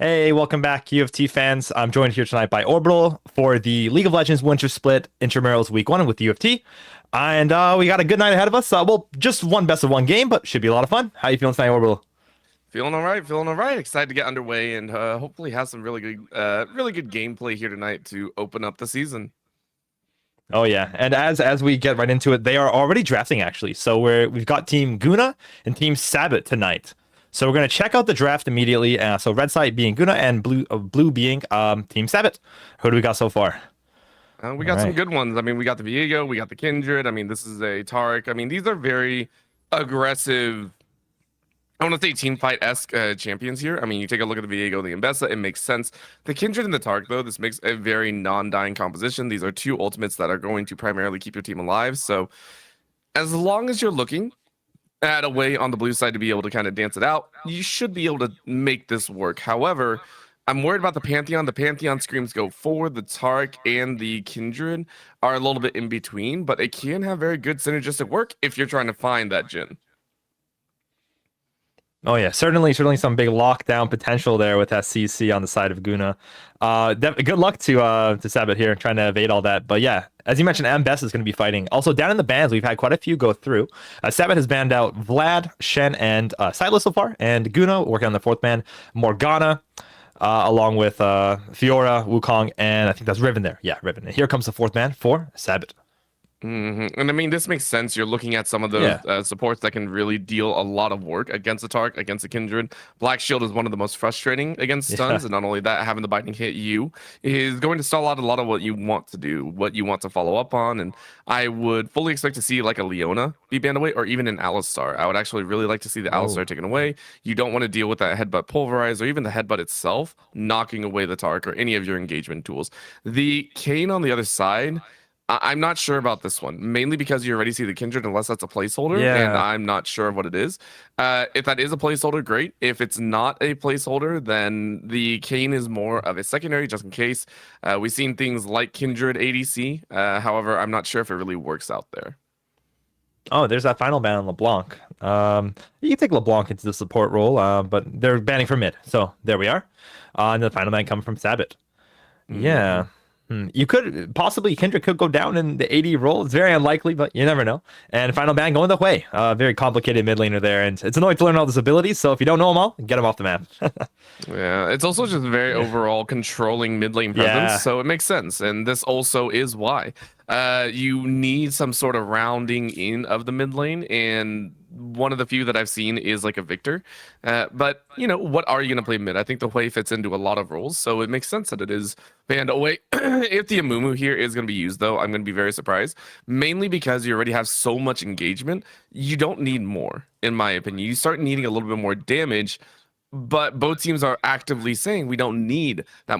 Hey, welcome back, U of T fans. I'm joined here tonight by Orbital for the League of Legends Winter Split Intramurals Week 1 with U of T. And we got a good night ahead of us. Well, just one best of one game, but should be a lot of fun. How you feeling tonight, Orbital? Feeling all right, feeling all right. Excited to get underway and hopefully have some really good gameplay here tonight to open up the season. Oh yeah, and as we get right into it, they are already drafting actually. So we've got Team Goonuh and Team Sabot tonight. So we're gonna check out the draft immediately. So red side being Goonuh and blue being Team Sabot. Who do we got so far? We All got some right. good ones. I mean, we got the Viego, we got the Kindred. I mean, this is a Taric. I mean, these are very aggressive. I want to say team fight esque champions here. I mean, you take a look at the Viego, the Mbessa, it makes sense. The Kindred and the Taric, though, this makes a very non-dying composition. These are two ultimates that are going to primarily keep your team alive. So, as long as you're looking at a way on the blue side to be able to kind of dance it out, you should be able to make this work. However, I'm worried about the Pantheon. The Pantheon screams go forward. The Taric and the Kindred are a little bit in between, but it can have very good synergistic work if you're trying to find that Jhin. Oh yeah, certainly some big lockdown potential there with that CC on the side of Goonuh. Good luck to Sabot here trying to evade all that. But yeah, as you mentioned, Mbess is going to be fighting. Also down in the bans, we've had quite a few go through. Sabot has banned out Vlad, Shen, and Sylas so far, and Goonuh working on the fourth ban, Morgana, along with Fiora, Wukong, and I think that's Riven there. Yeah, Riven. And here comes the fourth ban for Sabot. And I mean, this makes sense. You're looking at some of those Yeah. supports that can really deal a lot of work against the Tark, against the Kindred. Black Shield is one of the most frustrating against Yeah. stuns, and not only that, having the binding hit you is going to stall out a lot of what you want to do, what you want to follow up on. And I would fully expect to see like a Leona be banned away, or even an Alistar. I would actually really like to see the Oh. Alistar taken away. You don't want to deal with that headbutt pulverize, or even the headbutt itself knocking away the Tark or any of your engagement tools. The Kane on the other side. I'm not sure about this one, mainly because you already see the Kindred, unless that's a placeholder, and Yeah. I'm not sure of what it is. If that is a placeholder, great. If it's not a placeholder, then the Kane is more of a secondary, just in case. We've seen things like Kindred ADC. However, I'm not sure if it really works out there. Oh, there's that final ban on LeBlanc. You can take LeBlanc into the support role, but they're banning for mid. So there we are. And the final ban coming from Sabot. Yeah. Mhm. You could possibly Kendrick could go down in the 80 role. It's very unlikely, but you never know. And final ban going the way. Very complicated mid laner there, and it's annoying to learn all those abilities. So if you don't know them all, get them off the map. Yeah, it's also just very Yeah. overall controlling mid lane presence, Yeah. so it makes sense. And this also is why you need some sort of rounding in of the mid lane. And one of the few that I've seen is like a Victor. But you know, what are you gonna play mid? I think the Hui fits into a lot of roles, so it makes sense that it is banned away. If the Amumu here is gonna be used, though, I'm gonna be very surprised. Mainly because you already have so much engagement, you don't need more, in my opinion. You start needing a little bit more damage, but both teams are actively saying we don't need that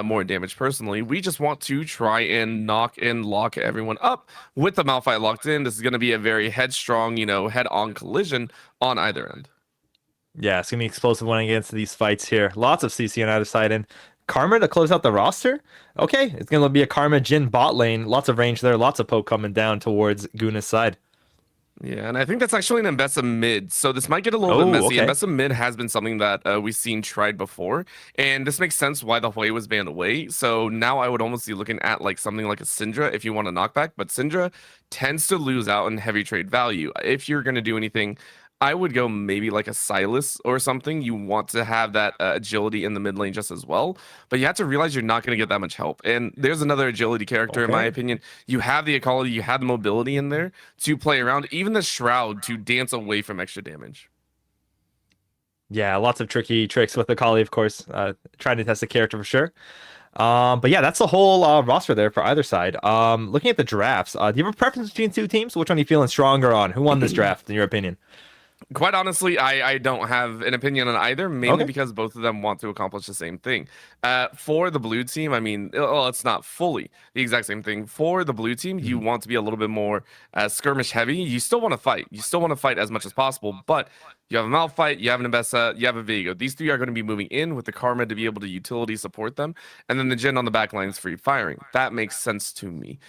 more damage. Personally, we just want to try and knock and lock everyone up with the Malphite locked in. This is going to be a very headstrong, head-on collision on either end. Yeah, it's gonna be explosive when against these fights here. Lots of CC on either side, and Karma to close out the roster. Okay, it's gonna be a Karma Jin bot lane. Lots of range there. Lots of poke coming down towards Guna's side. Yeah, and I think that's actually an Mbessa mid. So this might get a little bit Oh, messy. okay. Mbessa mid has been something that we've seen tried before, and this makes sense why the Hui was banned away. So now I would almost be looking at like something like a Syndra if you want a knockback, but Syndra tends to lose out in heavy trade value. If you're going to do anything, I would go maybe like a Silas or something. You want to have that agility in the mid lane just as well, but you have to realize you're not going to get that much help. And there's another agility character, in my Okay. opinion. You have the ecology, you have the mobility in there to play around, even the shroud to dance away from extra damage. Yeah, lots of tricky tricks with the Kali, of course. Trying to test the character for sure. But yeah, that's the whole roster there for either side. Looking at the drafts, do you have a preference between two teams? Which one are you feeling stronger on? Who won this draft, in your opinion? Quite honestly, I don't have an opinion on either, mainly Okay. because both of them want to accomplish the same thing. For the blue team, I mean, well, it's not fully the exact same thing. For the blue team, you Mhm. want to be a little bit more skirmish heavy. You still want to fight. You still want to fight as much as possible, but you have a Malphite, you have an Ambessa, you have a Viego. These three are going to be moving in with the Karma to be able to utility support them, and then the Jin on the back line is free firing. That makes sense to me.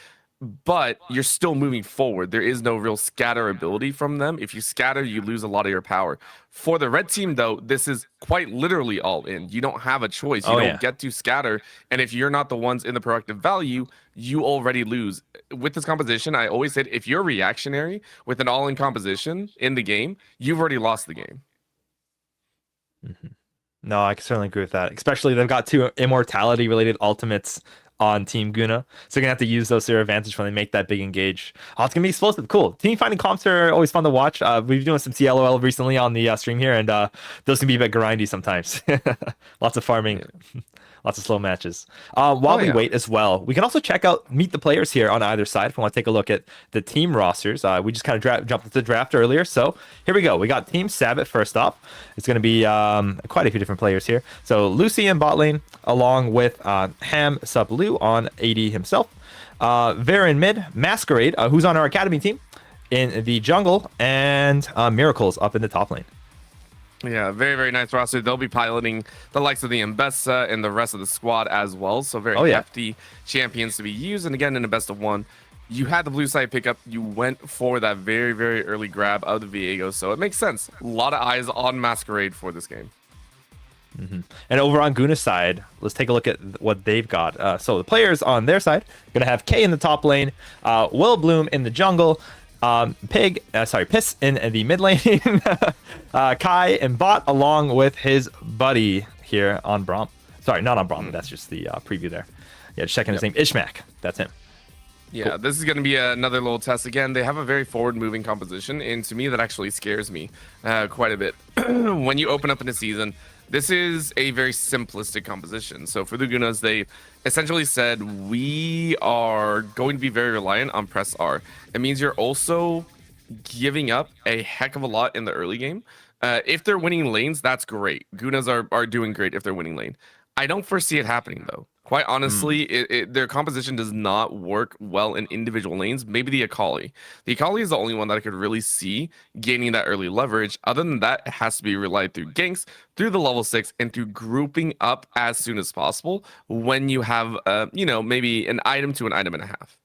but you're still moving forward. There is no real scatter ability from them. If you scatter, you lose a lot of your power. For the red team, though, this is quite literally all in. You don't have a choice. You Oh don't yeah. get to scatter. And if you're not the ones in the proactive value, you already lose. With this composition, I always said if you're reactionary with an all in composition in the game, you've already lost the game. Mhm. No, I can certainly agree with that. Especially they've got two immortality related ultimates on Team Goonuh. So you're gonna have to use those to their advantage when they make that big engage. Oh, it's gonna be explosive. Cool. Team fighting comps are always fun to watch. We've been doing some CLOL recently on the stream here, and those can be a bit grindy sometimes. Lots of farming. Yeah. Lots of slow matches. While Oh we yeah. wait as well, we can also check out meet the players here on either side. If we want to take a look at the team rosters, we just kind of jumped into the draft earlier. So here we go. We got Team Sabot first up. It's going to be quite a few different players here. So Lucy in bot lane, along with Ham Sub Lu on AD himself. Vera in mid, Masquerade, who's on our academy team, in the jungle, and Miracles up in the top lane. Yeah, very, very nice roster. They'll be piloting the likes of the Mbessa and the rest of the squad as well. So very Oh yeah. hefty champions to be used. And again, in a best of one, you had the blue side pickup. You went for that very, very early grab of the Viego. So it makes sense. A lot of eyes on Masquerade for this game. And over on Goonuh's side, let's take a look at what they've got. So the players on their side going to have K in the top lane, Will Bloom in the jungle, Piss in the mid lane, Kai and bot along with his buddy here on Braum. Sorry, not on Braum. That's just the preview there. Yeah, just checking his name. Ishmak. That's him. Yeah, Cool. this is going to be another little test. Again, they have a very forward-moving composition, and to me, that actually scares me quite a bit. When you open up in a season, this is a very simplistic composition. So for the Gunnahs, they essentially said, we are going to be very reliant on press R. It means you're also giving up a heck of a lot in the early game. If they're winning lanes, that's great. Gunnahs are doing great if they're winning lane. I don't foresee it happening though. Quite honestly, their composition does not work well in individual lanes. Maybe the Akali. The Akali is the only one that I could really see gaining that early leverage. Other than that, it has to be relied through ganks, through the level 6, and through grouping up as soon as possible when you have, maybe an item to an item and a half.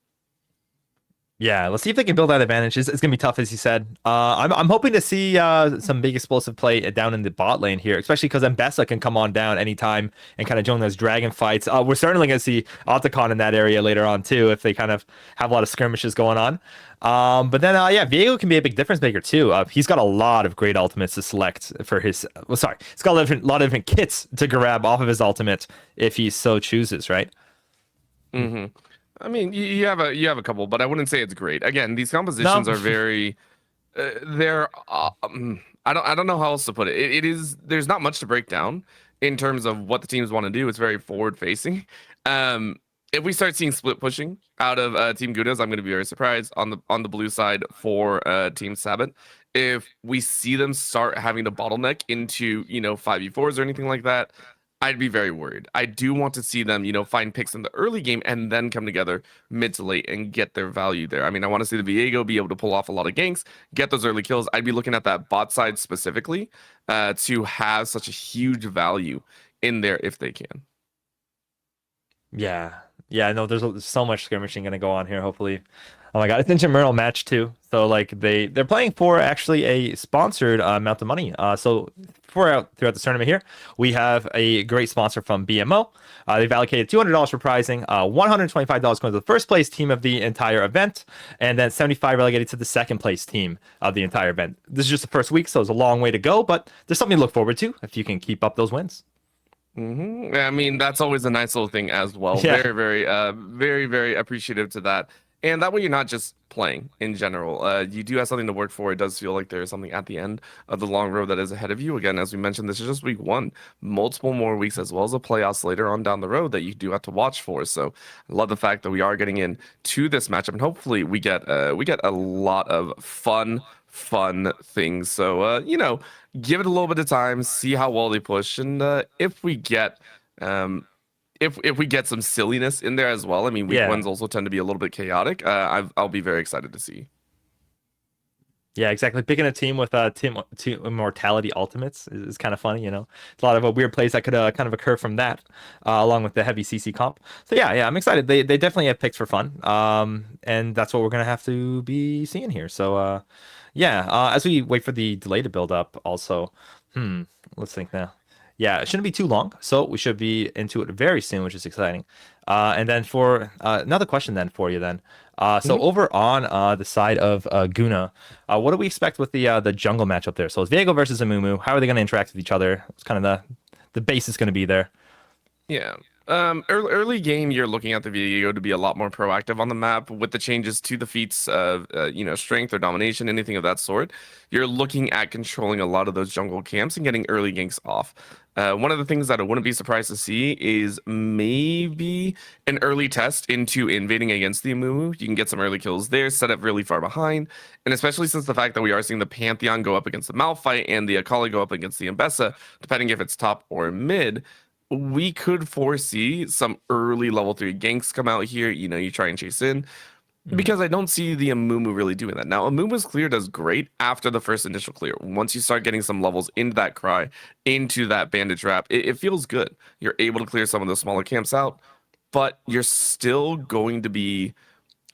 Yeah, let's see if they can build that advantage. It's gonna be tough, as you said. I'm hoping to see some big explosive play down in the bot lane here, especially because Mbessa can come on down anytime and kind of join those dragon fights. We're certainly gonna see Otacon in that area later on too, if they kind of have a lot of skirmishes going on. But then yeah, Viego can be a big difference maker too. He's got a lot of great ultimates to select for his. Well, sorry, he's got a lot of different kits to grab off of his ultimate if he so chooses, right? Mm-hmm. I mean, you have a couple, but I wouldn't say it's great. Again, these compositions No. are very they're I don't know how else to put it. It is there's not much to break down in terms of what the teams want to do. It's very forward facing. If we start seeing split pushing out of Team Gunnahs, I'm going to be very surprised on the blue side for Team Sabot. If we see them start having to bottleneck into 5v4s or anything like that, I'd be very worried. I do want to see them, find picks in the early game and then come together mid to late and get their value there. I mean, I want to see the Viego be able to pull off a lot of ganks, get those early kills. I'd be looking at that bot side specifically to have such a huge value in there if they can. Yeah. Yeah, no, there's so much skirmishing gonna go on here, hopefully. Oh my God, it's an intramural match too. So like they're playing for actually a sponsored amount of money. So throughout the tournament here, we have a great sponsor from BMO. They've allocated $200 for prizing, $125 going to the first place team of the entire event, and then 75 relegated to the second place team of the entire event. This is just the first week, so it's a long way to go, but there's something to look forward to if you can keep up those wins. I mean, that's always a nice little thing as well. Yeah. Very, very, very, very appreciative to that. And that way you're not just playing in general. You do have something to work for. It does feel like there is something at the end of the long road that is ahead of you. Again, as we mentioned, this is just week one. Multiple more weeks as well as the playoffs later on down the road that you do have to watch for. So I love the fact that we are getting into this matchup, and hopefully we get a lot of fun things. So give it a little bit of time, see how well they push, and if we get if we get some silliness in there as well. I mean, week Yeah. ones also tend to be a little bit chaotic. I'll be very excited to see. Yeah, exactly. Picking a team with two immortality ultimates is kind of funny, you know. It's a lot of weird plays that could kind of occur from that, along with the heavy CC comp. So yeah, I'm excited. They definitely have picks for fun. And that's what we're gonna have to be seeing here. So yeah, as we wait for the delay to build up, also, hmm, let's think now. Yeah, it shouldn't be too long, so we should be into it very soon, which is exciting. And then for another question then for you then. So over on the side of Goonuh, what do we expect with the jungle matchup there? So it's Viego versus Amumu. How are they going to interact with each other? It's kind of the base is going to be there. Yeah. Early game, you're looking at the Viego to be a lot more proactive on the map with the changes to the feats of, strength or domination, anything of that sort. You're looking at controlling a lot of those jungle camps and getting early ganks off. One of the things that I wouldn't be surprised to see is maybe an early test into invading against the Amumu. You can get some early kills there, set up really far behind, and especially since the fact that we are seeing the Pantheon go up against the Malphite and the Akali go up against the Ambessa, depending if it's top or mid, we could foresee some early level 3 ganks come out here. You try and chase in Mm. because I don't see the Amumu really doing that. Now, Amumu's clear does great after the first initial clear. Once you start getting some levels into that cry, into that bandage wrap, it feels good. You're able to clear some of the smaller camps out, but you're still going to be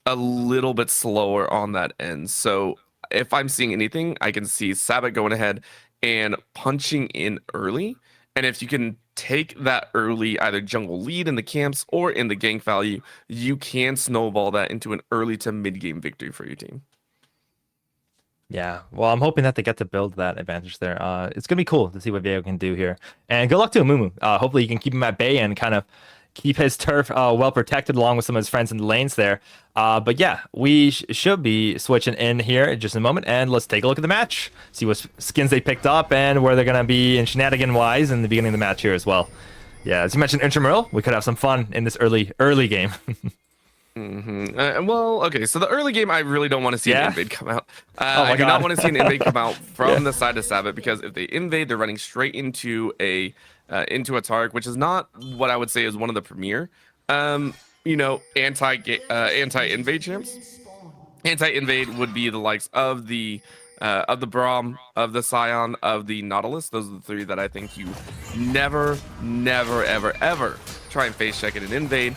a little bit slower on that end. So if I'm seeing anything, I can see Sabot going ahead and punching in early. And if you can take that early either jungle lead in the camps or in the gank value, you can snowball that into an early to mid game victory for your team. Yeah, well, I'm hoping that they get to build that advantage there. It's gonna be cool to see what Viego can do here, and good luck to Amumu. Hopefully, you can keep him at bay and kind of keep his turf well protected along with some of his friends in the lanes there. But yeah, we should be switching in here in just a moment, and let's take a look at the match, see what skins they picked up and where they're gonna be in shenanigan wise in the beginning of the match here as well. Yeah, as you mentioned, intramural, we could have some fun in this early game. Well, okay, so the early game, I really don't want to see an Yeah. invade come out. Oh my I do not God. want to see an invade come out Yeah. from the side of Sabbath because if they invade, they're running straight into a Tark, which is not what I would say is one of the premier, anti invade champs. Anti-invade would be the likes of the Braum, of the Scion, of the Nautilus. Those are the three that I think you never, never, ever, ever try and face check in an invade.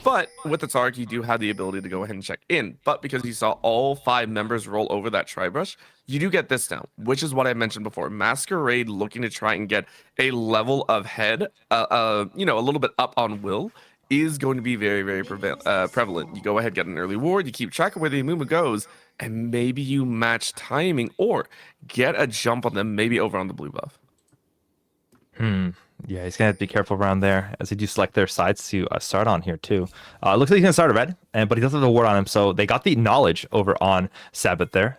But with the Tark, you do have the ability to go ahead and check in. But because you saw all 5 members roll over that tri-brush, you do get this down, which is what I mentioned before. Masquerade looking to try and get a level of head, a little bit up on will, is going to be very, very prevalent. You go ahead, get an early ward, you keep track of where the Amuma goes, and maybe you match timing or get a jump on them, maybe over on the blue buff. Hmm. Yeah, he's gonna have to be careful around there as they do select their sides to start on here too. Looks like he's gonna start a red, but he doesn't have a ward on him, so they got the knowledge over on Sabbath there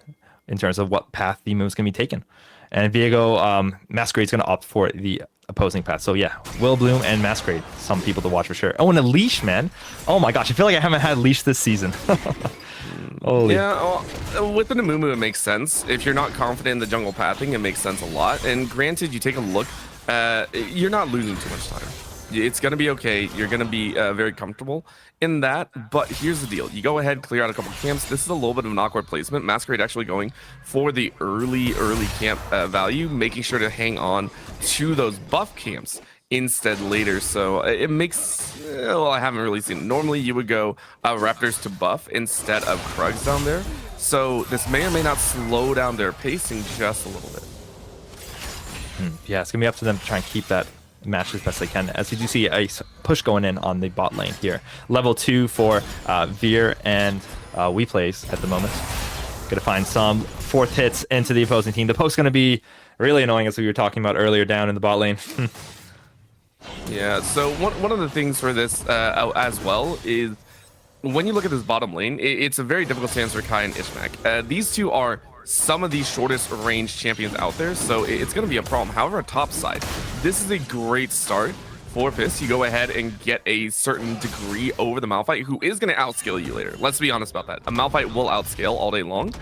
in terms of what path the move's gonna be taken. And Viego Masquerade's gonna opt for the opposing path. So yeah, Will Bloom and Masquerade, some people to watch for sure. Oh, and a leash, man. Oh my gosh, I feel like I haven't had leash this season. Holy. Yeah, well, with the Amumu, it makes sense. If you're not confident in the jungle pathing, it makes sense a lot. And granted, you take a look, you're not losing too much time. It's going to be okay. You're going to be very comfortable in that. But here's the deal. You go ahead, clear out a couple camps. This is a little bit of an awkward placement. Masquerade actually going for the early camp value, making sure to hang on to those buff camps instead later. So it makes, well, I haven't really seen it. Normally you would go Raptors to buff instead of Krugs down there. So this may or may not slow down their pacing just a little bit. Yeah, it's gonna be up to them to try and keep that match as best they can. As you do see a push going in on the bot lane here. Level 2 for Veer and WePlays at the moment. Gonna find some 4th hits into the opposing team. The poke's gonna be really annoying as we were talking about earlier down in the bot lane. Yeah, so one of the things for this as well is when you look at this bottom lane, it's a very difficult stance for Kai and Ishmak. These two are some of the shortest range champions out there, so it's going to be a problem. However, top side, this is a great start for Piss. You go ahead and get a certain degree over the Malphite, who is going to outscale you later. Let's be honest about that. A Malphite will outscale all day long,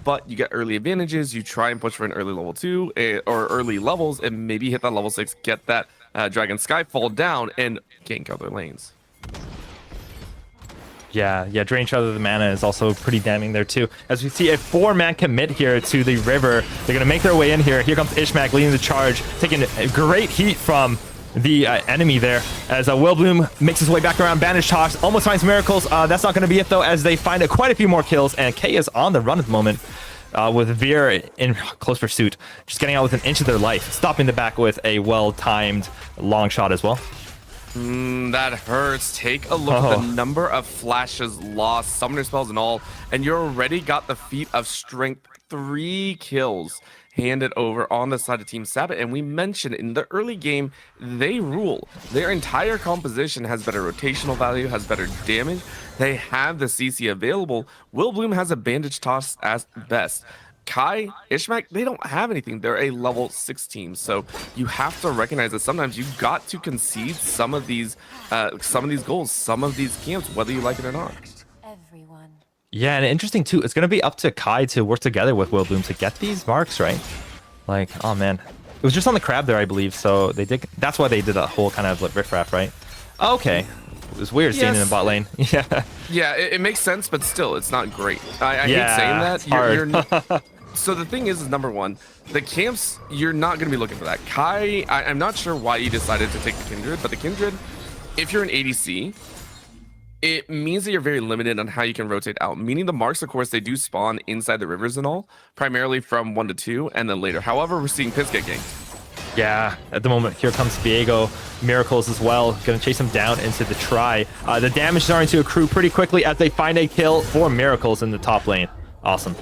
but you get early advantages. You try and push for an early level 2 or early levels and maybe hit that level 6, get that Dragon Skyfall down and gank other lanes. Yeah, drain each other the mana is also pretty damning there too. As we see a 4-man commit here to the river. They're gonna make their way in here. Here comes Ishmak leading the charge, taking great heat from the enemy there. As Willbloom makes his way back around, Bandage Toss, almost finds Miracles. That's not gonna be it though, as they find quite a few more kills, and K is on the run at the moment. With Veer in close pursuit, just getting out with an inch of their life, stopping the back with a well-timed long shot as well. That hurts. Take a look at the number of flashes lost, summoner spells and all, and you already got the feat of strength. 3 kills handed over on the side of Team Sabot, and we mentioned in the early game, they rule. Their entire composition has better rotational value, has better damage. They have the CC available. Willbloom has a bandage toss at best. Kai, Ishmak, they don't have anything. They're a level 6 team, so you have to recognize that sometimes you got to concede some of these goals, some of these camps, whether you like it or not. Yeah, and interesting too, it's gonna be up to Kai to work together with Willbloom to get these marks right. Like, oh man, it was just on the crab there, I believe. So they did. That's why they did that whole kind of like riffraff, right? Okay. It was weird seeing it in bot lane. Yeah, it makes sense, but still, it's not great. I hate saying that. Hard. So the thing is number one, the camps, you're not going to be looking for that. Kai, I'm not sure why you decided to take the Kindred, but the Kindred, if you're an ADC, it means that you're very limited on how you can rotate out. Meaning the marks, of course, they do spawn inside the rivers and all, primarily from 1 to 2, and then later. However, we're seeing Piss get ganked. Yeah, at the moment, here comes Viego. Miracles as well. Gonna chase him down into the try. The damage is starting to accrue pretty quickly as they find a kill for Miracles in the top lane. Awesome.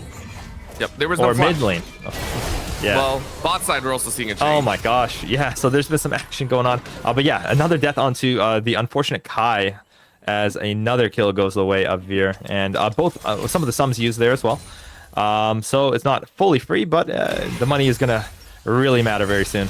Yep, there was no or mid lane. Yeah. Well, bot side, we're also seeing a change. Oh my gosh. Yeah, so there's been some action going on. But yeah, another death onto the unfortunate Kai as another kill goes the way of Veer. And both some of the sums used there as well. So it's not fully free, but the money is going to really matter very soon.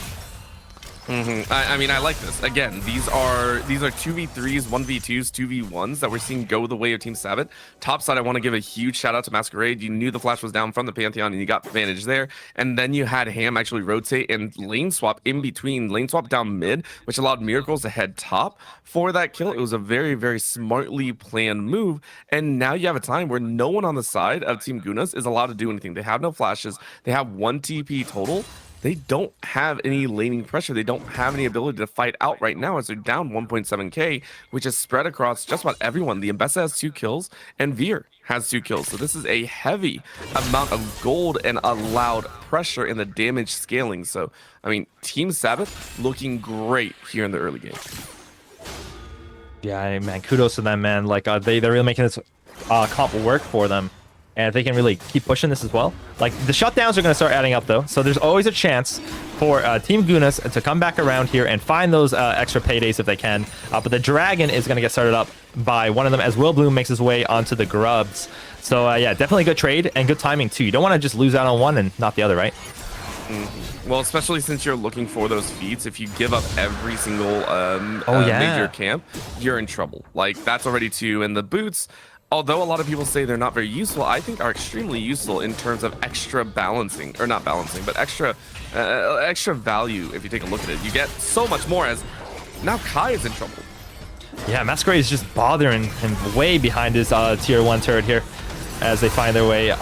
I mean, I like this. Again, these are 2v3s, 1v2s, 2v1s that we're seeing go the way of Team Sabot. Top side, I want to give a huge shout out to Masquerade. You knew the flash was down from the Pantheon and you got advantage there. And then you had Ham actually rotate and lane swap in between, lane swap down mid, which allowed Miracles to head top for that kill. It was a very, very smartly planned move. And now you have a time where no one on the side of Team Goonuh is allowed to do anything. They have no flashes. They have 1 TP total. They don't have any laning pressure. They don't have any ability to fight out right now as they're down 1.7k, which is spread across just about everyone. The Mbessa has 2 kills and Veer has 2 kills. So this is a heavy amount of gold and allowed pressure in the damage scaling. So, I mean, Team Sabot looking great here in the early game. Yeah, man, kudos to them, man. Like, they're really making this comp work for them. And if they can really keep pushing this as well. Like, the shutdowns are going to start adding up, though. So there's always a chance for Team Goonuh to come back around here and find those extra paydays if they can. But the Dragon is going to get started up by one of them as Willbloom makes his way onto the Grubs. So, yeah, definitely good trade and good timing, too. You don't want to just lose out on one and not the other, right? Well, especially since you're looking for those feats, if you give up every single major camp, you're in trouble. Like, that's already 2. And the boots... although a lot of people say they're not very useful, I think are extremely useful in terms of extra balancing, or not balancing, but extra value. If you take a look at it, you get so much more as now Kai is in trouble. Yeah, Masquerade is just bothering him way behind his tier 1 turret here as they find their way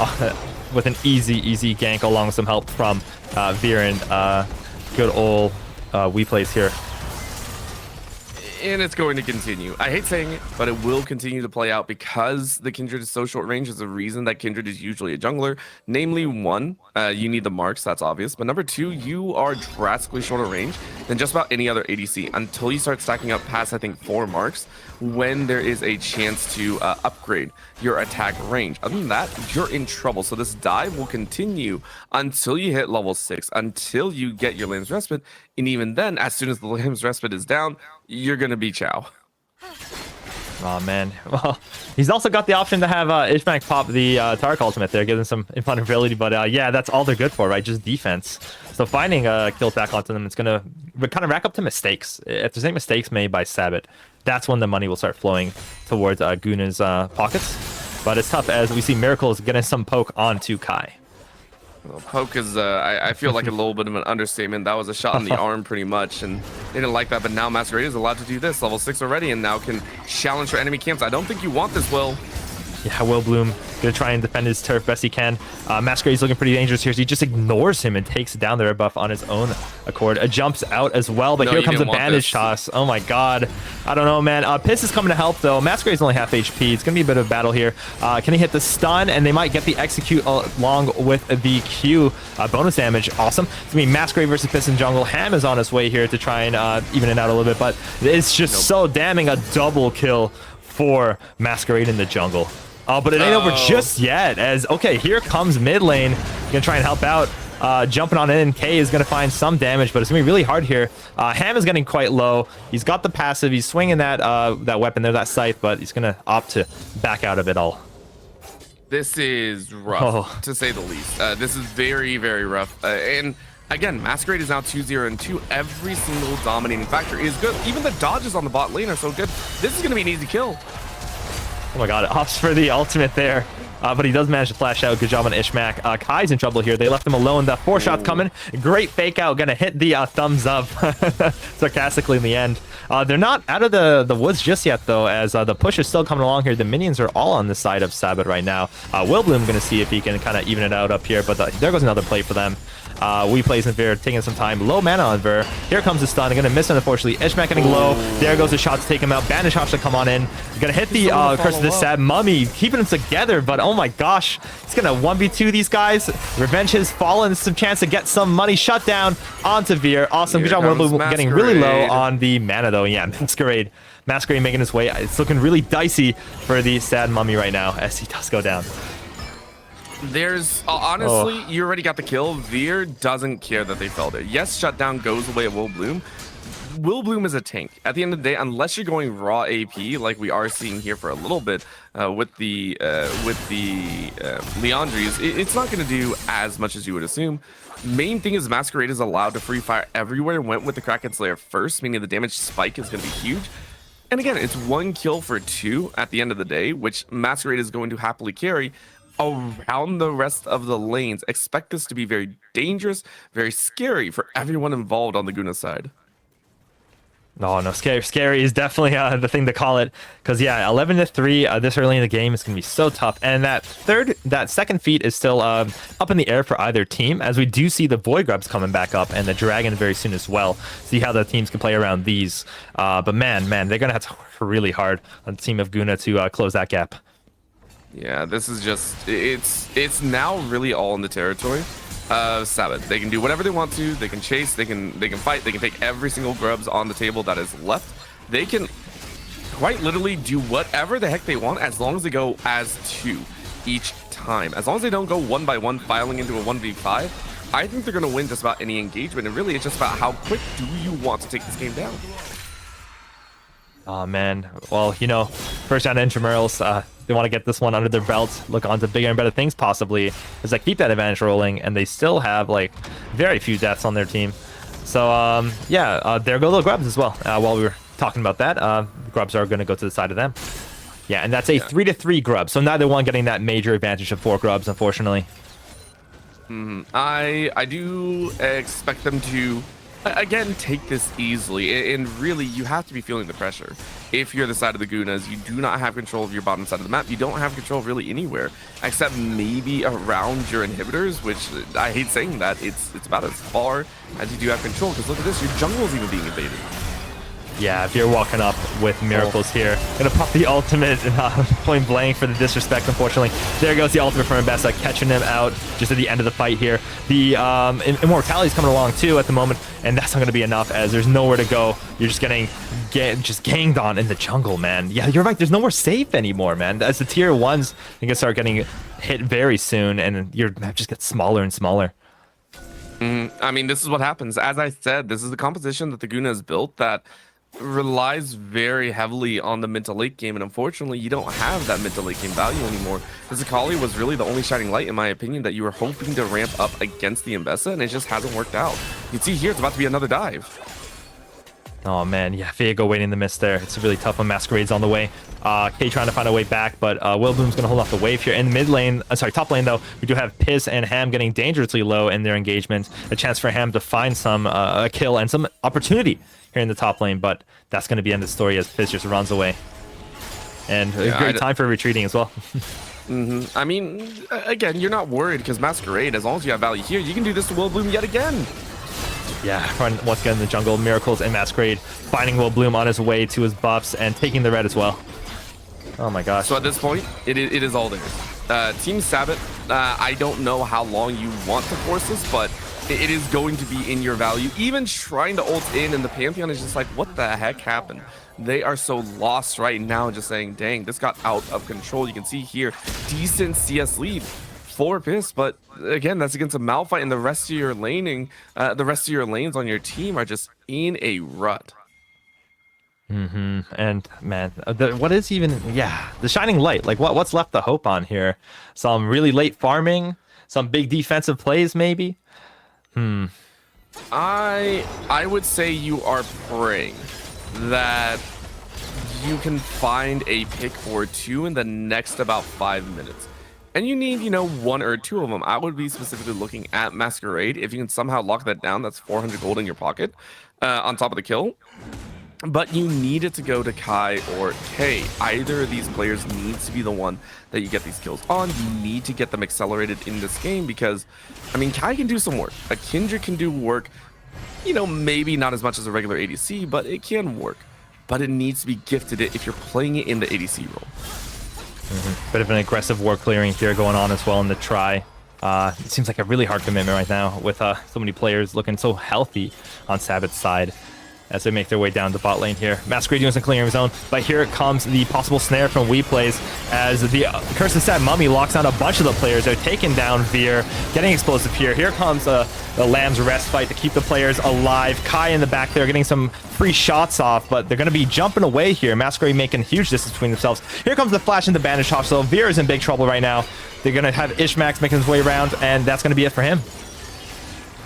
with an easy gank along with some help from Veer and good old WePlays here. And it's going to continue. I hate saying it, but it will continue to play out because the Kindred is so short range. Is a reason that Kindred is usually a jungler. Namely, 1, you need the marks, that's obvious. But number 2, you are drastically shorter range than just about any other ADC until you start stacking up past, I think, 4 marks when there is a chance to upgrade your attack range. Other than that, you're in trouble. So this dive will continue until you hit level 6, until you get your Lamb's Respite. And even then, as soon as the Lamb's Respite is down, you're going to be chow. Oh, man. Well, he's also got the option to have Ishmak pop the Tark ultimate there, give him some invulnerability. But yeah, that's all they're good for, right? Just defense. So finding kills back onto them, it's going to kind of rack up to mistakes. If there's any mistakes made by Sabot, that's when the money will start flowing towards Goonuh's pockets. But it's tough as we see Miracles getting some poke onto Kai. Well, poke is, I feel like a little bit of an understatement. That was a shot in the arm pretty much. And They didn't like that, but now Masquerade is allowed to do this. Level 6 already, and now can challenge for enemy camps. I don't think you want this, Will. Yeah, Will Bloom gonna try and defend his turf best he can. Masquerade's looking pretty dangerous here, so he just ignores him and takes down the red buff on his own accord. Jumps out as well, but here comes a bandage toss. Oh my god. I don't know, man. Piss is coming to help, though. Masquerade's only half HP. It's gonna be a bit of a battle here. Can he hit the stun? And they might get the execute along with the Q. Bonus damage. Awesome. It's gonna be Masquerade versus Piss in jungle. Ham is on his way here to try and even it out a little bit, but it's just so damning. A double kill for Masquerade in the jungle. But it ain't over just yet, as, okay, here comes mid lane. Gonna try and help out. Jumping on in, K is gonna find some damage, but it's gonna be really hard here. Ham is getting quite low. He's got the passive. He's swinging that that weapon there, that scythe, but he's gonna opt to back out of it all. This is rough, to say the least. This is very, very rough. And again, Masquerade is now 2-0 and 2. Every single dominating factor is good. Even the dodges on the bot lane are so good. This is gonna be an easy kill. Oh my god, it opts for the ultimate there. But he does manage to flash out. Good job on Ishmak. Kai's in trouble here. They left him alone. The 4 shots coming. Great fake out. Gonna hit the thumbs up sarcastically in the end. They're not out of the woods just yet, though, as the push is still coming along here. The minions are all on the side of Sabot right now. Will Bloom gonna see if he can kind of even it out up here, but there goes another play for them. We plays in Ver, taking some time. Low mana on Ver. Here comes the stun. Gonna miss it, unfortunately. Ishmak getting low. There goes the shot to take him out. Bandage shots to come on in. Gonna hit the curse of the Sab. Mummy keeping them together, but oh my gosh. He's gonna 1v2 these guys. Revenge has fallen. Some chance to get some money. Shut down onto Veer. Awesome. Good job. Will getting really low on the mana, though. Yeah, Masquerade. Masquerade making his way. It's looking really dicey for the sad Mummy right now as he does go down. There's honestly, you already got the kill. Veer doesn't care that they fell there. Yes, shutdown goes away at Will Bloom. Will Bloom is a tank. At the end of the day, unless you're going raw AP like we are seeing here for a little bit with the Leandries, it's not going to do as much as you would assume. Main thing is Masquerade is allowed to free fire everywhere. Went with the Kraken Slayer first, meaning the damage spike is going to be huge. And again, it's 1 kill for 2 at the end of the day, which Masquerade is going to happily carry around the rest of the lanes. Expect this to be very dangerous, very scary for everyone involved on the Goonuh side. No, scary is definitely the thing to call it, because yeah, 11-3 this early in the game is going to be so tough. And that second feat is still up in the air for either team, as we do see the Void Grubs coming back up and the Dragon very soon as well. See how the teams can play around these. But man, they're going to have to work really hard on the team of Goonuh to close that gap. Yeah, this is just, it's now really all in the territory of Sabot. They can do whatever they want to. They can chase, they can fight, they can take every single grubs on the table that is left. They can quite literally do whatever the heck they want as long as they go as 2 each time. As long as they don't go 1 by 1 filing into a 1v5, I think they're going to win just about any engagement. And really, it's just about how quick do you want to take this game down. Oh man, well, you know, first round intramurals, they want to get this one under their belt, look on to bigger and better things possibly, as they keep that advantage rolling, and they still have like very few deaths on their team. So yeah, there go the grubs as well. While we were talking about that, the grubs are going to go to the side of them. Yeah, and that's a 3-3 grub, so neither one getting that major advantage of 4 grubs, unfortunately. I do expect them to again take this easily, and really you have to be feeling the pressure. If you're the side of the Goonuhs, you do not have control of your bottom side of the map. You don't have control of really anywhere except maybe around your inhibitors, which I hate saying that. It's about as far as you do have control, because look at this, your jungle is even being invaded. Yeah, if you're walking up with miracles here, gonna pop the ultimate and point blank for the disrespect, unfortunately. There goes the ultimate from Mbessa, catching him out just at the end of the fight here. The immortality's coming along too at the moment, and that's not gonna be enough as there's nowhere to go. You're just getting ganged on in the jungle, man. Yeah, you're right, there's nowhere safe anymore, man. As the tier 1s, you can start getting hit very soon, and your map just gets smaller and smaller. I mean, this is what happens. As I said, this is the composition that the Goonuh has built that relies very heavily on the mid to late game, and unfortunately you don't have that mid to late game value anymore. Zakali was really the only shining light, in my opinion, that you were hoping to ramp up against the Mbessa, and it just hasn't worked out. You can see here it's about to be another dive. Oh man, yeah, Viego waiting in the mist there. It's really tough when Masquerade's on the way. K trying to find a way back, but Willboom's gonna hold off the wave here. In mid lane, sorry, top lane though, we do have Piss and Ham getting dangerously low in their engagement. A chance for Ham to find some a kill and some opportunity here in the top lane, but that's gonna be the end of the story as Piss just runs away. And a great time for retreating as well. I mean, again, you're not worried because Masquerade, as long as you have value here, you can do this to Willboom yet again. Yeah, once again in the jungle, Miracles and Masquerade finding Willboom on his way to his buffs and taking the red as well. Oh my gosh. So at this point, it is all there. Team Sabot, I don't know how long you want to force this, but it is going to be in your value. Even trying to ult in, and the Pantheon is just like, what the heck happened? They are so lost right now, just saying, dang, this got out of control. You can see here, decent CS lead for Piss, but again, that's against a Malphite, and the rest of your laning, the rest of your lanes on your team are just in a rut. And man, what is even, yeah, the shining light, like what's left the hope on here? Some really late farming, some big defensive plays maybe. I would say you are praying that you can find a pick or two in the next about 5 minutes. And you need, you know, one or two of them. I would be specifically looking at Masquerade. If you can somehow lock that down, that's 400 gold in your pocket on top of the kill. But you need it to go to Kai or K. Either of these players needs to be the one that you get these kills on. You need to get them accelerated in this game because, I mean, Kai can do some work. A Kindred can do work. You know, maybe not as much as a regular ADC, but it can work. But it needs to be gifted if you're playing it in the ADC role. Bit of an aggressive war clearing here going on as well in the try. It seems like a really hard commitment right now with so many players looking so healthy on Sabot's side as they make their way down the bot lane here. Masquerade doing some clearing of his own, but here comes the possible snare from WePlays as the Curse of Set Mummy locks down a bunch of the players. They're taking down Veer, getting explosive here. Here comes the Lamb's Rest fight to keep the players alive. Kai in the back there getting some free shots off, but they're going to be jumping away here. Masquerade making huge distance between themselves. Here comes the flash into Bandage Top, so Veer is in big trouble right now. They're going to have Ishmax making his way around, and that's going to be it for him.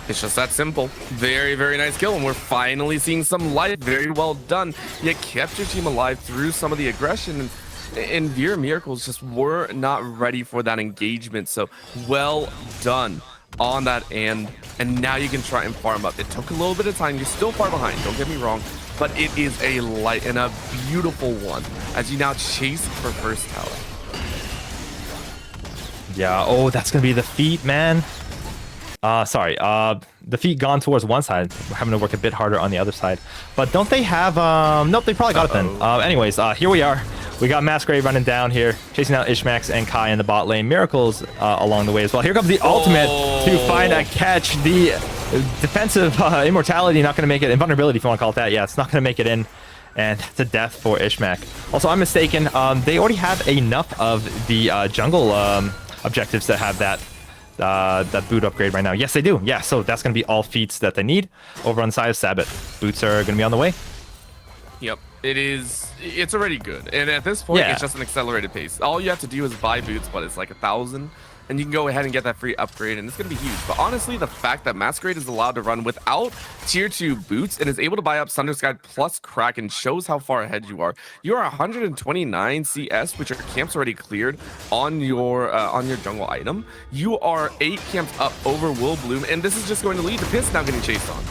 It's just that simple. Very, very nice kill, and we're finally seeing some life. Very well done. You kept your team alive through some of the aggression, and Veer Miracles just were not ready for that engagement. So well done on that end, and now you can try and farm up. It took a little bit of time. You're still far behind, don't get me wrong, but it is a light and a beautiful one as you now chase for first tower. Yeah, oh, that's going to be the feat, man. Sorry, the feet gone towards one side. We're having to work a bit harder on the other side. But don't they have, nope, they probably got it then. Anyways, here we are. We got Masquerade running down here, chasing out Ishmax and Kai in the bot lane. Miracles along the way as well. Here comes the ultimate to find a catch. The defensive immortality not going to make it, invulnerability if you want to call it that. Yeah, it's not going to make it in. And it's a death for Ishmax. Also, I'm mistaken. They already have enough of the jungle objectives to have that boot upgrade right now. Yes, they do. Yeah, so that's going to be all feats that they need over on the side of Sabot. Boots are going to be on the way. Yep, it's already good. And at this point, it's just an accelerated pace. All you have to do is buy boots, but it's like 1,000. And you can go ahead and get that free upgrade, and it's going to be huge. But honestly, the fact that Masquerade is allowed to run without tier 2 boots and is able to buy up Sundersky plus Kraken shows how far ahead you are. You are 129 CS, which your camps already cleared on your jungle item. You are 8 camps up over Willboom, and this is just going to lead to Piss now getting chased on.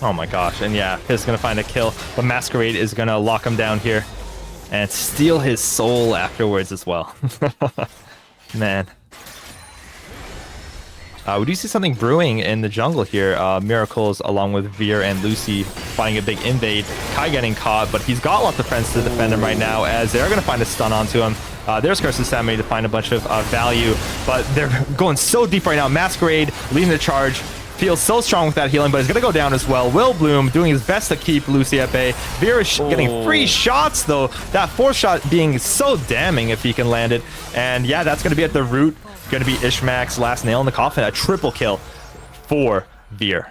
Oh my gosh, and yeah, Piss is going to find a kill, but Masquerade is going to lock him down here and steal his soul afterwards as well. Man. We do see something brewing in the jungle here. Miracles along with Veer and Lucy finding a big invade. Kai getting caught, but he's got lots of friends to defend him right now as they're going to find a stun onto him. There's Curse of Sammy to find a bunch of value, but they're going so deep right now. Masquerade leading the charge. Feels so strong with that healing, but he's going to go down as well. Willboom doing his best to keep Lucy at bay. Veer is getting free shots, though. That fourth shot being so damning if he can land it. And yeah, that's going to be at the root. Going to be Ishmax's last nail in the coffin. A triple kill for Veer.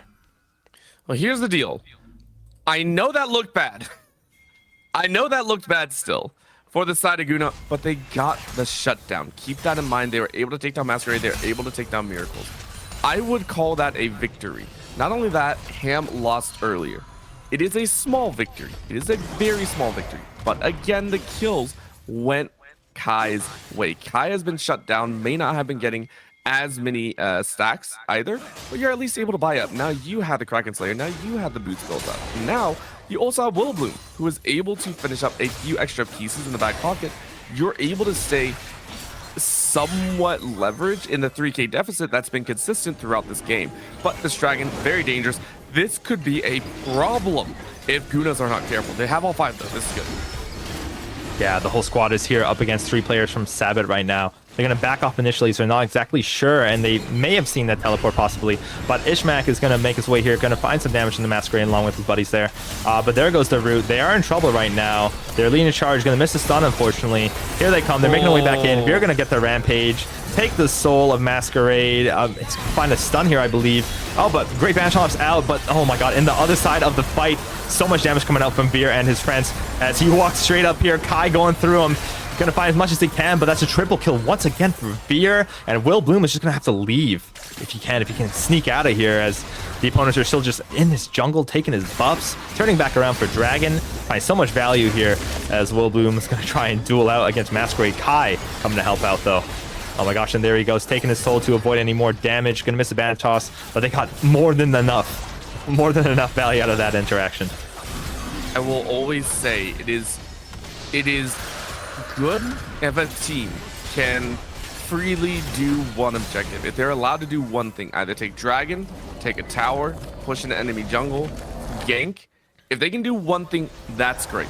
Well, here's the deal. I know that looked bad. I know that looked bad still for the side of Goonuh, but they got the shutdown. Keep that in mind. They were able to take down Masquerade. They were able to take down Miracles. I would call that a victory. Not only that, Ham lost earlier, It is a small victory. It is a very small victory. But again, the kills went Kai's way. Kai has been shut down, may not have been getting as many stacks either, but you're at least able to buy up. Now you have the Kraken Slayer, now you have the boots built up. Now you also have Willowbloom, who is able to finish up a few extra pieces in the back pocket. You're able to stay somewhat leveraged in the 3k deficit that's been consistent throughout this game. But this dragon, very dangerous. This could be a problem if Goonuhs are not careful. They have all 5 though. This is good. Yeah, the whole squad is here up against 3 players from Sabot right now. They're going to back off initially, so they're not exactly sure, and they may have seen that teleport possibly. But Ishmak is going to make his way here, going to find some damage in the Masquerade along with his buddies there. But there goes the root. They are in trouble right now. They're leading a charge, going to miss the stun, unfortunately. Here they come. They're making their way back in. We're going to get the Rampage, take the soul of Masquerade. Find a stun here, I believe. Oh, but great Banish Ops out, but oh my god, in the other side of the fight, so much damage coming out from Veer and his friends as he walks straight up here. Kai going through him. Gonna find as much as he can, but that's a triple kill once again for Veer, and Willowbloom is just gonna have to leave if he can sneak out of here, as the opponents are still just in this jungle taking his buffs, turning back around for Dragon. Find so much value here as Willowbloom is gonna try and duel out against Masquerade. Kai coming to help out though. Oh my gosh, and there he goes, taking his soul to avoid any more damage. Gonna miss a bad toss, but they got more than enough value out of that interaction. I will always say it is good if a team can freely do one objective. If they're allowed to do one thing, either take Dragon, take a tower, push into enemy jungle, gank. If they can do one thing, that's great.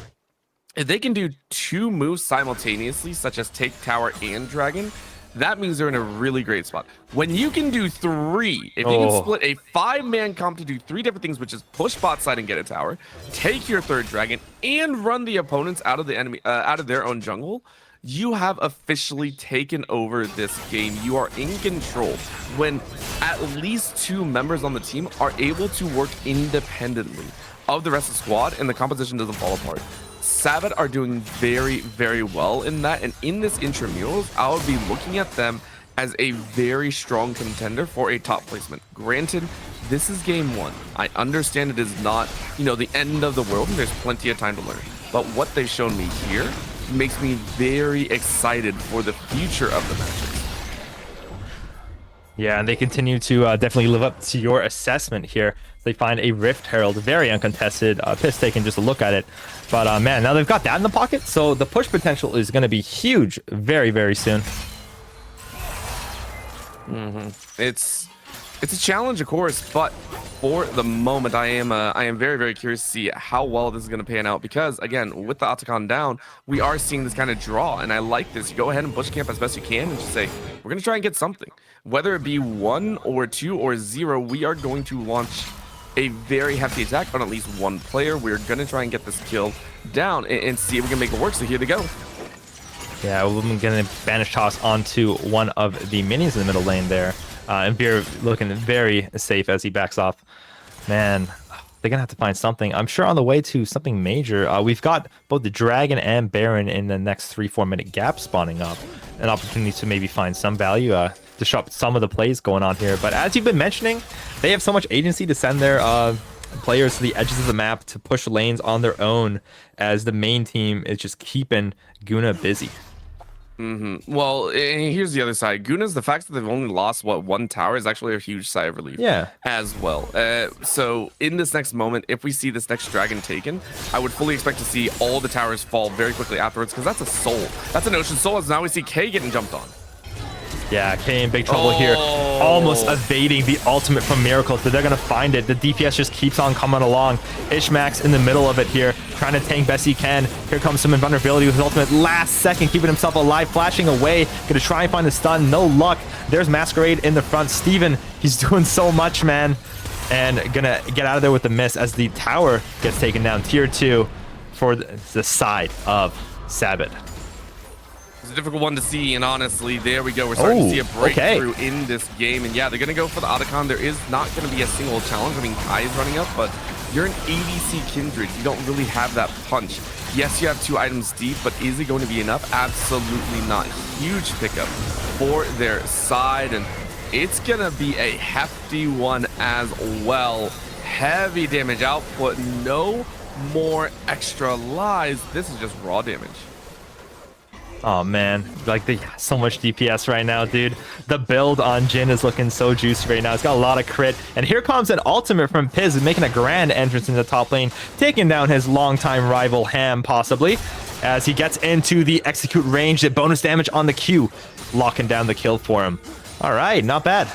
If they can do 2 moves simultaneously, such as take tower and Dragon, that means they're in a really great spot. When you can do 3, if you can split a 5-man comp to do 3 different things, which is push bot side and get a tower, take your 3rd dragon, and run the opponents out of the enemy, out of their own jungle, you have officially taken over this game. You are in control when at least 2 members on the team are able to work independently of the rest of the squad, and the composition doesn't fall apart. Sabot are doing very, very well in that, and in this intramurals, I would be looking at them as a very strong contender for a top placement. Granted, this is game 1. I understand it is not, the end of the world, and there's plenty of time to learn. But what they've shown me here makes me very excited for the future of the matches. Yeah, and they continue to definitely live up to your assessment here. They find a Rift Herald, very uncontested. Piss taking just a look at it. But man, now they've got that in the pocket, so the push potential is going to be huge very, very soon. It's a challenge, of course, but for the moment, I am very, very curious to see how well this is going to pan out, because again, with the Otacon down, we are seeing this kind of draw, and I like this. You go ahead and bush camp as best you can and just say, we're going to try and get something. Whether it be 1 or 2 or 0, we are going to launch a very hefty attack on at least 1 player. We're going to try and get this kill down and see if we can make it work. So here they go. Yeah, we're going to banish toss onto one of the minions in the middle lane there. And Veer looking very safe as he backs off. Man, they're going to have to find something. I'm sure on the way to something major. We've got both the Dragon and Baron in the next 3-4 minute gap spawning up. An opportunity to maybe find some value, disrupt some of the plays going on here. But as you've been mentioning, they have so much agency to send their players to the edges of the map to push lanes on their own, as the main team is just keeping Goonuh busy. Well, here's the other side. Goonuh's, the fact that they've only lost 1 tower is actually a huge sigh of relief. Yeah. As well. So in this next moment, if we see this next dragon taken, I would fully expect to see all the towers fall very quickly afterwards, because that's a soul. That's an ocean soul, as now we see K getting jumped on. Yeah, K in big trouble here. Almost evading the ultimate from Miracles, but they're going to find it. The DPS just keeps on coming along. Ishmax in the middle of it here, trying to tank best he can. Here comes some invulnerability with his ultimate last second, keeping himself alive, flashing away. Going to try and find a stun. No luck. There's Masquerade in the front. Steven, he's doing so much, man. And going to get out of there with the miss as the tower gets taken down. Tier 2 for the side of Sabot. It's a difficult one to see, and honestly, there we go. We're starting to see a breakthrough in this game, and yeah, they're going to go for the Otacon. There is not going to be a single challenge. I mean, Kai is running up, but you're an ADC Kindred. You don't really have that punch. Yes, you have 2 items deep, but is it going to be enough? Absolutely not. Huge pickup for their side, and it's going to be a hefty one as well. heavy damage output. No more extra lives. This is just raw damage. Oh man, like so much DPS right now, dude. The build on Jhin is looking so juicy right now. It's got a lot of crit, and here comes an ultimate from Piz, making a grand entrance in the top lane, taking down his longtime rival Ham, possibly, as he gets into the execute range. The bonus damage on the Q, locking down the kill for him. All right, not bad.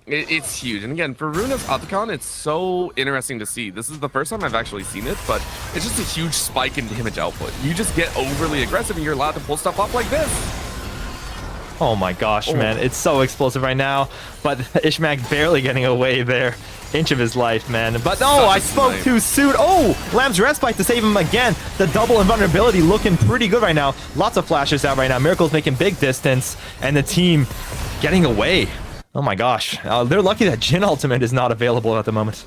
It's huge. And again, for Runa's Otacon, it's so interesting to see. This is the first time I've actually seen it, but it's just a huge spike in damage output. You just get overly aggressive and you're allowed to pull stuff up like this. Oh my gosh, man. It's so explosive right now. But Ishmak barely getting away there. Inch of his life, man. But no, I spoke too soon. Oh, Lamb's Respite to save him again. The double invulnerability looking pretty good right now. Lots of flashes out right now. Miracle's making big distance, and the team getting away. Oh my gosh. They're lucky that Jhin ultimate is not available at the moment.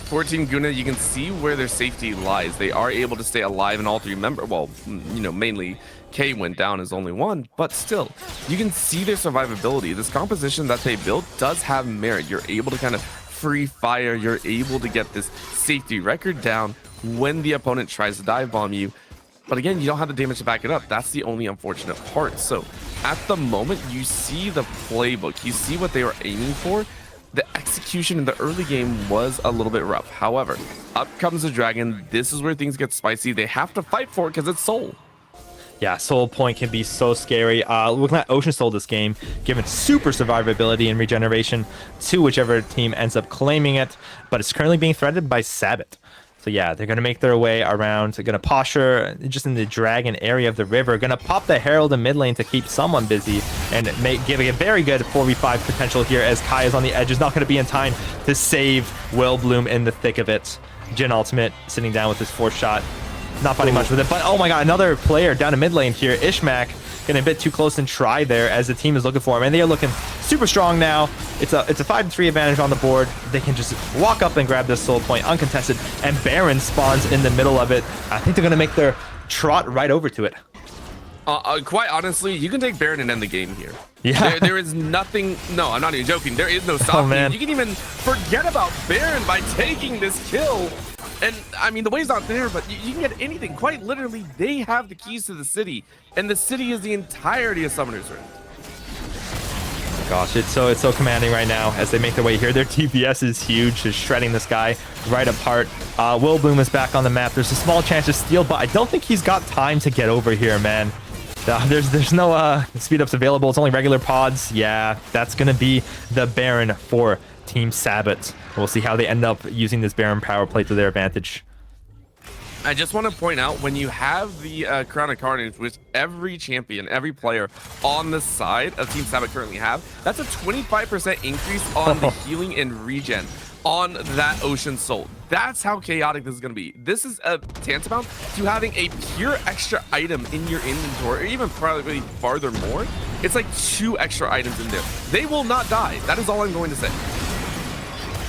For Team Goonuh, you can see where their safety lies. They are able to stay alive, and all three members, well, you know, mainly K went down as only one, but still, you can see their survivability. This composition that they built does have merit. You're able to kind of free fire. You're able to get this safety record down when the opponent tries to dive bomb you. But again, you don't have the damage to back it up. That's the only unfortunate part. So at the moment, you see the playbook. You see what they were aiming for. The execution in the early game was a little bit rough. However, up comes the dragon. This is where things get spicy. They have to fight for it because it's soul. Yeah, Soul Point can be so scary. Looking at Ocean Soul this game, given super survivability and regeneration to whichever team ends up claiming it. But it's currently being threatened by Sabot. So yeah, they're going to make their way around. They're going to posture just in the dragon area of the river. Going to pop the Herald in mid lane to keep someone busy and giving a very good 4v5 potential here as Kai is on the edge. Is not going to be in time to save Willbloom in the thick of it. Jhin ultimate sitting down with his fourth shot. Not fighting much with it, but oh my god, another player down in mid lane here. Ishmak getting a bit too close and try there as the team is looking for him, and they are looking super strong now. It's a 5-3 advantage on the board. They can just walk up and grab this soul point uncontested, and Baron spawns in the middle of it. I think they're gonna make their trot right over to it. Quite honestly, you can take Baron and end the game here. Yeah. There is nothing. No, I'm not even joking. There is no stopping. Man. You can even forget about Baron by taking this kill. And I mean, the way's not there, but you can get anything. Quite literally, they have the keys to the city, and the city is the entirety of Summoner's Rift. Gosh, it's so commanding right now as they make their way here. Their TPS is huge, just shredding this guy right apart. Willbloom is back on the map. There's a small chance to steal, but I don't think he's got time to get over here, man. There's no speed ups available. It's only regular pods. Yeah, that's gonna be the Baron for Team Sabot. We'll see how they end up using this Baron power play to their advantage. I just want to point out, when you have the Crown of Carnage, which every champion, every player on the side of Team Sabot currently have, that's a 25% increase on the healing and regen on that Ocean Soul. That's how chaotic this is going to be. This is a tantamount to having a pure extra item in your inventory, or even probably farther more. It's like 2 extra items in there. They will not die. That is all I'm going to say.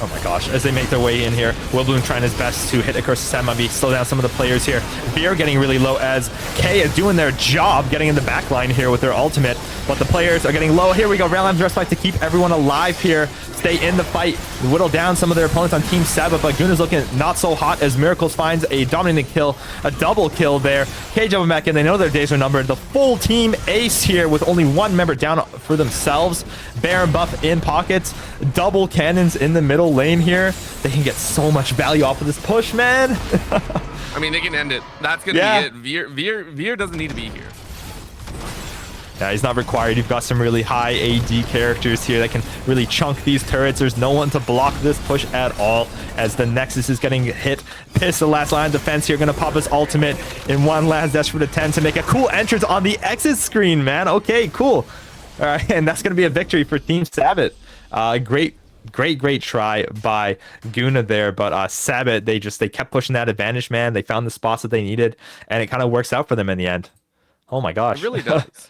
Oh my gosh, as they make their way in here, Willbloom trying his best to hit across Samabi, slow down some of the players here. Veer getting really low as K is doing their job, getting in the back line here with their ultimate, but the players are getting low. Here we go, Raylam's Respite to keep everyone alive here, stay in the fight, whittle down some of their opponents on Team Sabot, but Goonuh's looking not so hot as Miracles finds a dominating kill, a double kill there. K jumping back in, they know their days are numbered. The full team ace here with only one member down for themselves. Baron buff in pockets, double cannons in the middle lane here. They can get so much value off of this push, man. I mean, they can end it. That's gonna be it. Veer doesn't need to be here. Yeah, he's not required. You've got some really high AD characters here that can really chunk these turrets. There's no one to block this push at all as the Nexus is getting hit. Piss, the last line of defense here, gonna pop his ultimate in one last desperate attempt to make a cool entrance on the exit screen, man. Okay, cool. All right, and that's gonna be a victory for Team Sabot. Great try by Goonuh there, but Sabot, they kept pushing that advantage, man. They found the spots that they needed, and it kind of works out for them in the end. Oh my gosh. It really does.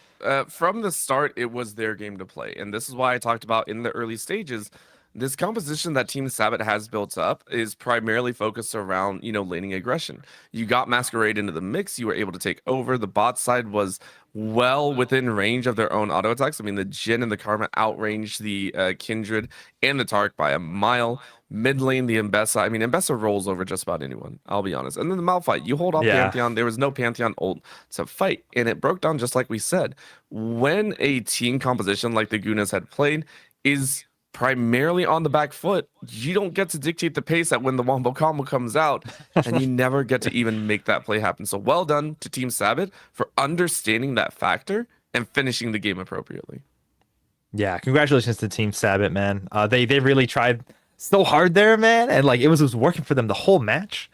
From the start, it was their game to play, and this is why I talked about in the early stages, this composition that Team Sabot has built up is primarily focused around, laning aggression. You got Masquerade into the mix, you were able to take over. The bot side was well within range of their own auto attacks. I mean, the Jhin and the Karma outranged the Kindred and the Tark by a mile. Mid lane, the Mbessa. I mean, Mbessa rolls over just about anyone, I'll be honest. And then the Malphite, you hold off Yeah. Pantheon. There was no Pantheon ult to fight, and it broke down just like we said. When a team composition like the Goonuhs had played is primarily on the back foot, you don't get to dictate the pace at when the Wombo combo comes out, and you never get to even make that play happen. So well done to Team Sabot for understanding that factor and finishing the game appropriately. Yeah, congratulations to Team Sabot, man. They really tried so hard there, man, and like it was working for them the whole match.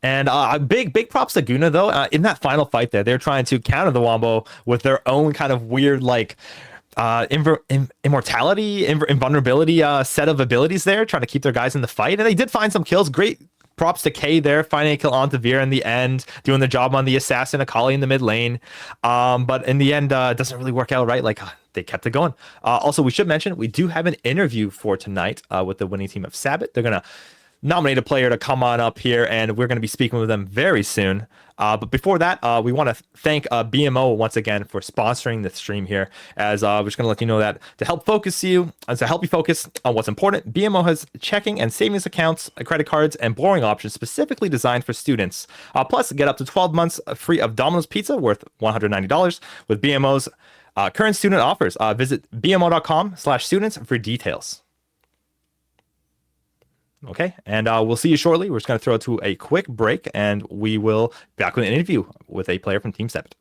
And big props to Goonuh though. In that final fight there, they're trying to counter the Wombo with their own kind of weird like immortality, invulnerability set of abilities there, trying to keep their guys in the fight. And they did find some kills. Great props to K there, finding a kill on Tavir in the end, doing the job on the assassin, Akali in the mid lane. But in the end, it doesn't really work out right. Like they kept it going. Also, we should mention we do have an interview for tonight with the winning team of Sabot. They're gonna nominate a player to come on up here, and we're going to be speaking with them very soon. But before that, we want to thank BMO once again for sponsoring the stream here. As we're just going to let you know that to help you focus on what's important, BMO has checking and savings accounts, credit cards, and borrowing options specifically designed for students. Plus, get up to 12 months free of Domino's Pizza worth $190 with BMO's current student offers. Visit bmo.com/students for details. Okay, and we'll see you shortly. We're just going to throw it to a quick break, and we will be back with an interview with a player from Team Sabot.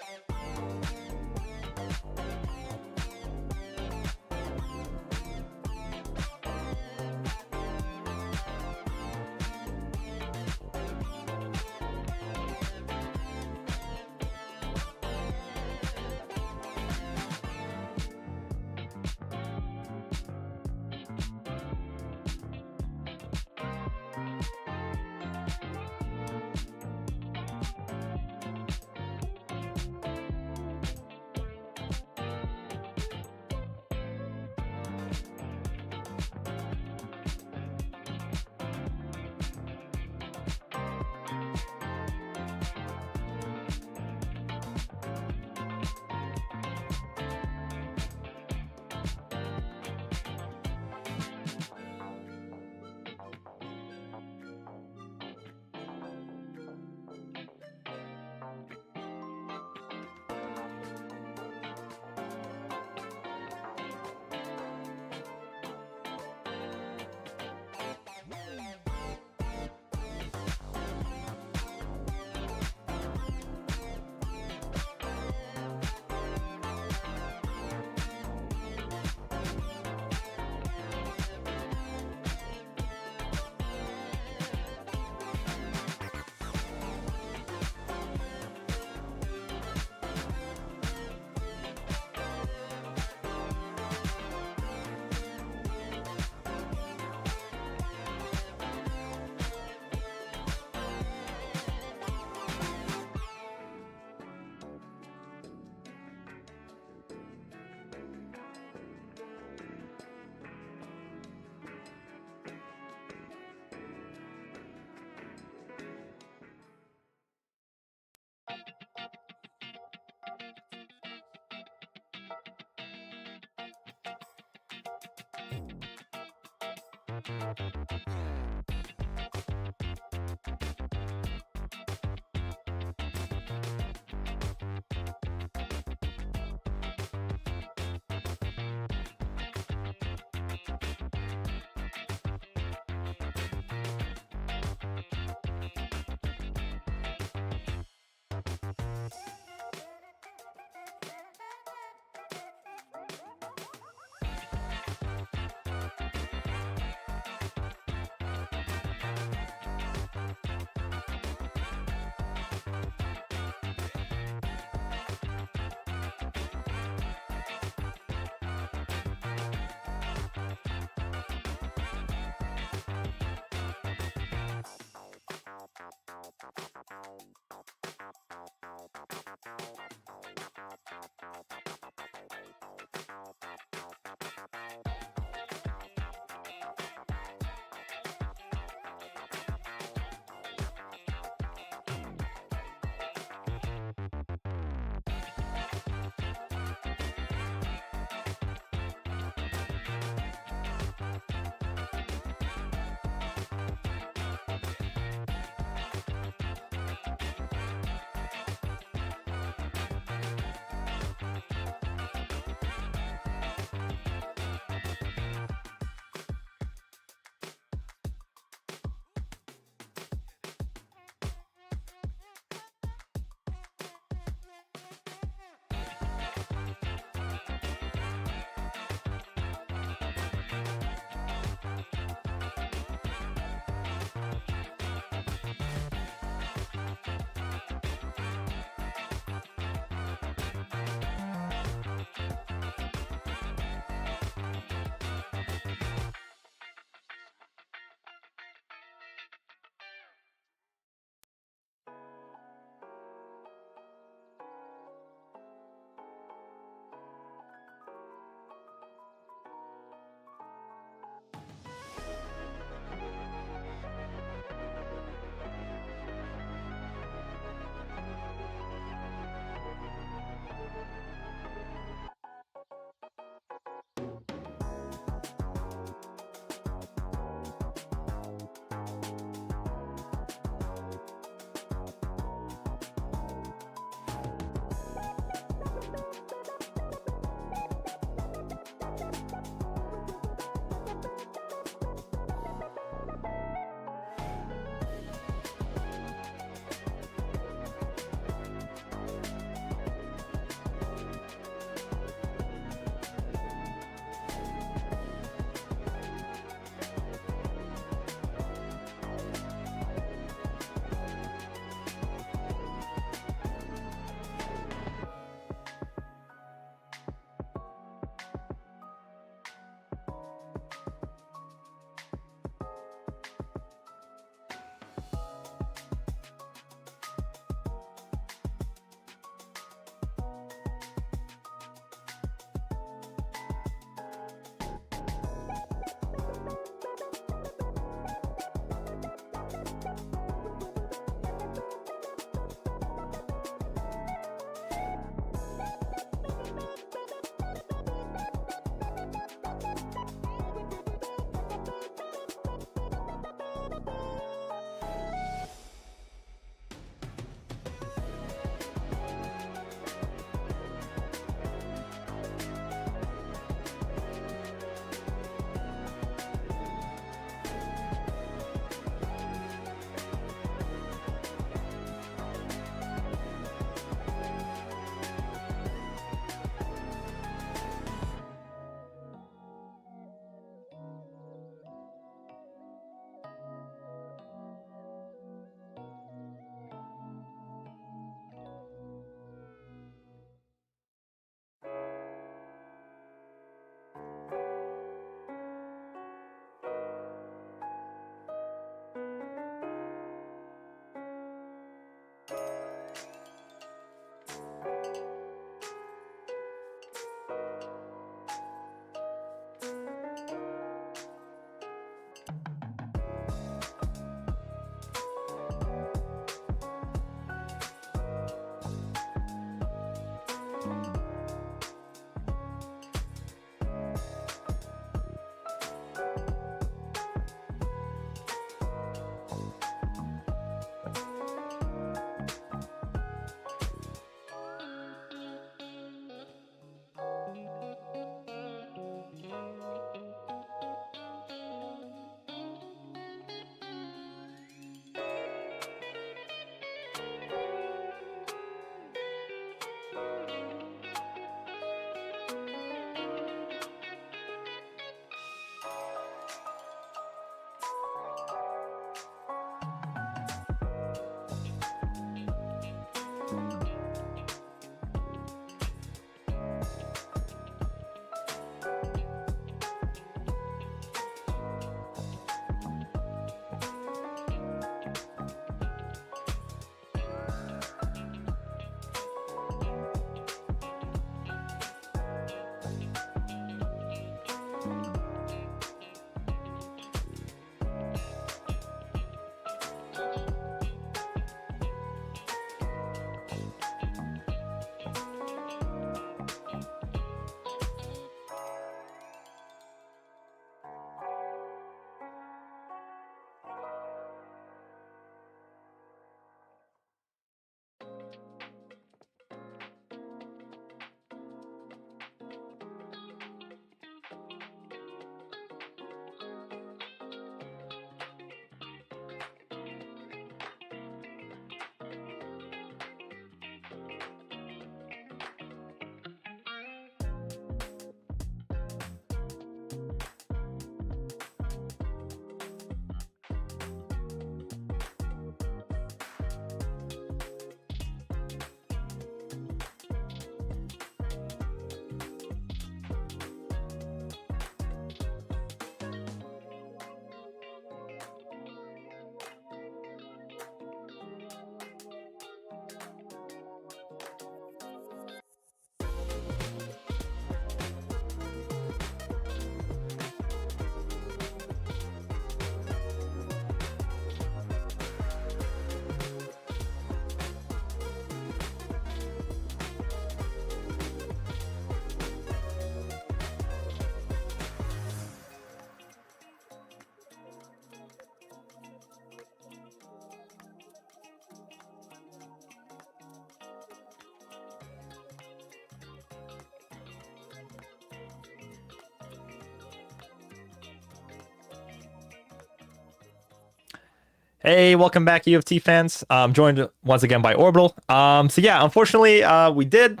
Hey, welcome back, U of T fans. I'm joined once again by Orbital. So yeah, unfortunately, we did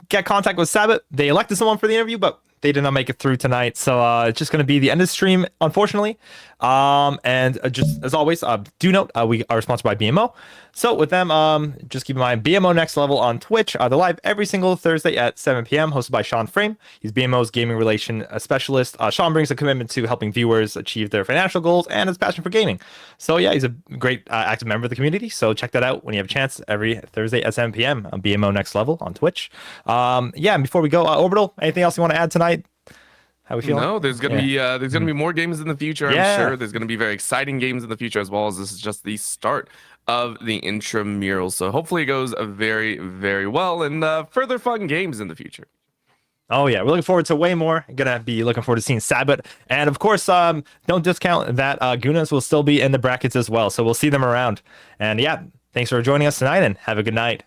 get contact with Sabot. They elected someone for the interview, but they did not make it through tonight. So it's just going to be the end of the stream, unfortunately. And just as always, do note we are sponsored by BMO. So with them, just keep in mind BMO Next Level on Twitch. They're live every single Thursday at 7 p.m. Hosted by Sean Frame. He's BMO's gaming relation specialist. Sean brings a commitment to helping viewers achieve their financial goals and his passion for gaming. So yeah, he's a great active member of the community. So check that out when you have a chance every Thursday at 7 p.m. on BMO Next Level on Twitch. Yeah, and before we go, Orbital, anything else you want to add tonight? How we feeling? No, there's gonna be more games in the future. I'm Yeah. sure there's gonna be very exciting games in the future as well, as this is just the start of the intramural. So hopefully it goes very, very well, and further fun games in the future. Oh yeah, we're looking forward to way more. Gonna be looking forward to seeing Sabot, and of course, don't discount that Goonuhs will still be in the brackets as well. So we'll see them around. And yeah, thanks for joining us tonight, and have a good night.